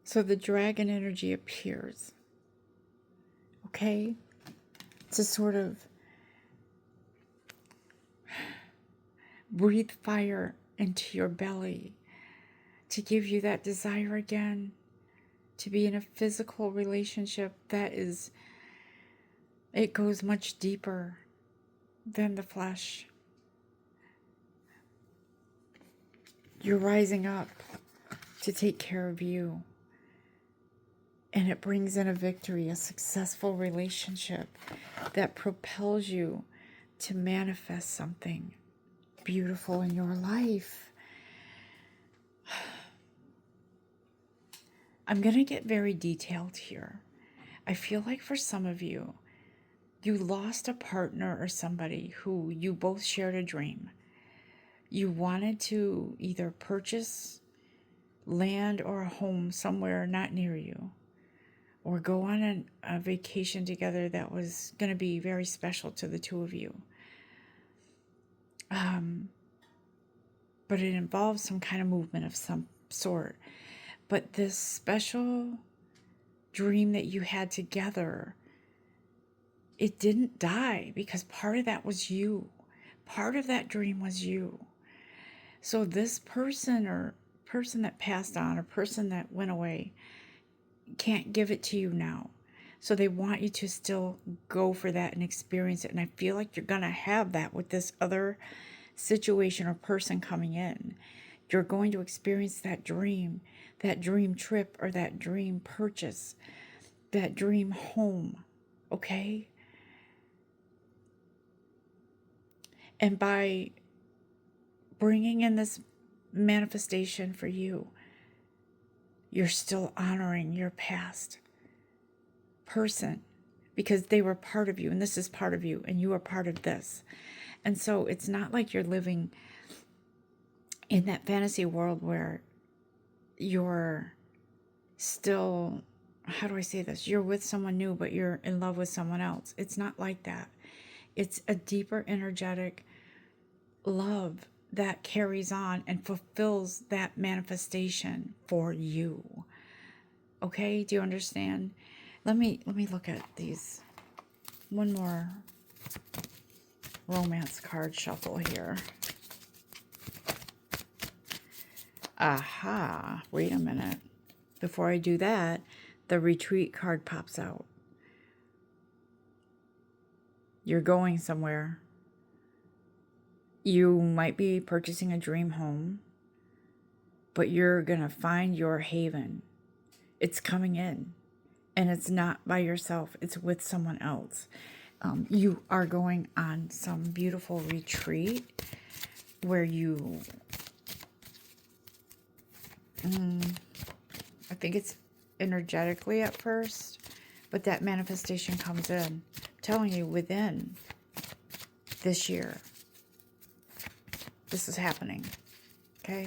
[SPEAKER 1] So the dragon energy appears. Okay? To sort of breathe fire into your belly, to give you that desire again, to be in a physical relationship that is, it goes much deeper than the flesh. You're rising up to take care of you. And it brings in a victory, a successful relationship that propels you to manifest something beautiful in your life. I'm going to get very detailed here. I feel like for some of you, you lost a partner or somebody who you both shared a dream. You wanted to either purchase land or a home somewhere not near you, or go on a vacation together that was going to be very special to the two of you. But it involves some kind of movement of some sort. But this special dream that you had together, it didn't die because part of that was you. Part of that dream was you. So this person or person that passed on or person that went away can't give it to you now. So they want you to still go for that and experience it. And I feel like you're going to have that with this other situation or person coming in. You're going to experience that dream trip, or that dream purchase, that dream home. Okay? And by bringing in this manifestation for you, you're still honoring your past person because they were part of you, and this is part of you, and you are part of this. And so it's not like you're living in that fantasy world where you're still, how do I say this? You're with someone new, but you're in love with someone else. It's not like that. It's a deeper energetic love that carries on and fulfills that manifestation for you. Okay? Do you understand? Let me look at these. One more romance card shuffle here. Aha, wait a minute. Before I do that, the retreat card pops out. You're going somewhere. You might be purchasing a dream home, but you're going to find your haven. It's coming in, and it's not by yourself. It's with someone else. You are going on some beautiful retreat where you, I think it's energetically at first, but that manifestation comes in. I'm telling you, within this year, this is happening. Okay?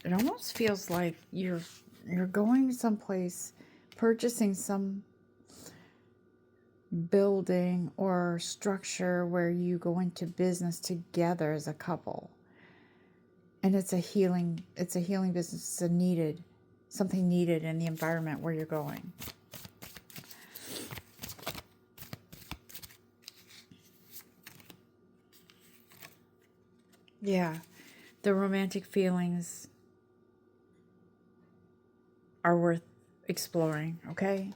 [SPEAKER 1] It almost feels like you're going someplace, purchasing some building or structure where you go into business together as a couple. And it's a healing business. It's something needed in the environment where you're going. Yeah, the romantic feelings are worth exploring, okay?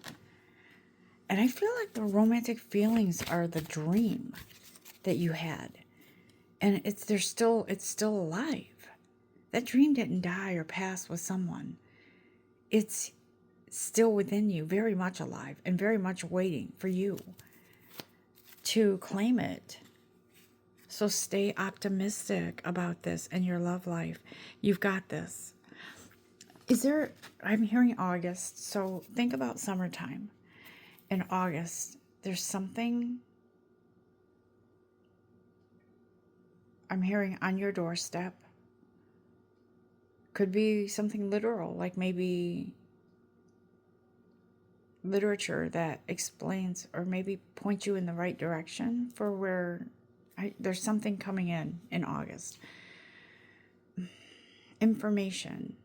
[SPEAKER 1] And I feel like the romantic feelings are the dream that you had. And it's still alive. That dream didn't die or pass with someone. It's still within you, very much alive and very much waiting for you to claim it. So stay optimistic about this and your love life. You've got this. I'm hearing August, so think about summertime. In August, there's something I'm hearing on your doorstep. Could be something literal, like maybe literature that explains or maybe points you in the right direction for where there's something coming in August. Information,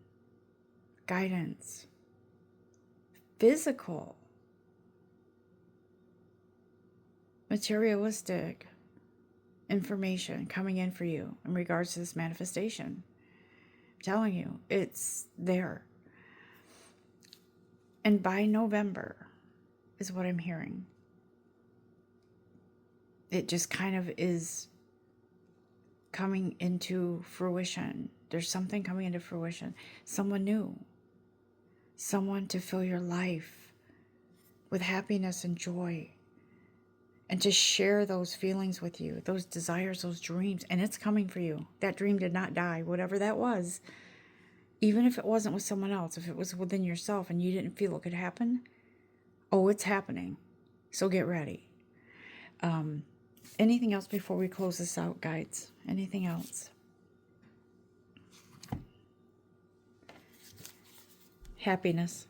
[SPEAKER 1] guidance, physical, materialistic information coming in for you in regards to this manifestation. I'm telling you, it's there. And by November is what I'm hearing. It just kind of is coming into fruition. There's something coming into fruition. Someone new. Someone to fill your life with happiness and joy. and to share those feelings with you, those desires, those dreams. And it's coming for you. That dream did not die, whatever that was. Even if it wasn't with someone else, if it was within yourself and you didn't feel it could happen, oh, it's happening. So get ready. Anything else before we close this out, guides? Anything else? Happiness.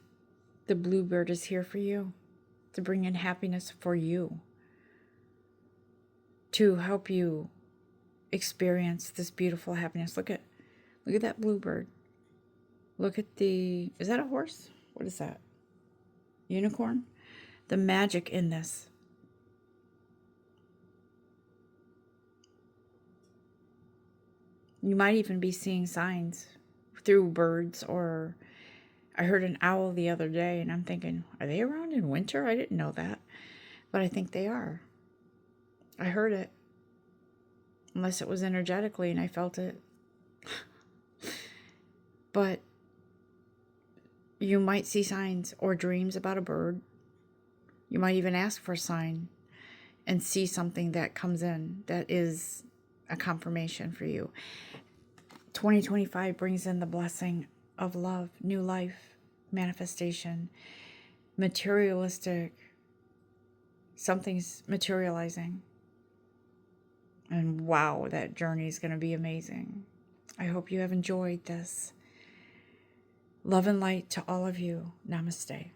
[SPEAKER 1] The bluebird is here for you, to bring in happiness for you, to help you experience this beautiful happiness. Look at that bluebird. Look at is that a horse? What is that? Unicorn? The magic in this. You might even be seeing signs through birds, or I heard an owl the other day and I'm thinking, are they around in winter? I didn't know that, but I think they are. I heard it, unless it was energetically and I felt it. But you might see signs or dreams about a bird. You might even ask for a sign and see something that comes in that is a confirmation for you. 2025 brings in the blessing of love, new life, manifestation, materialistic. Something's materializing. And wow, that journey is going to be amazing. I hope you have enjoyed this. Love and light to all of you. Namaste.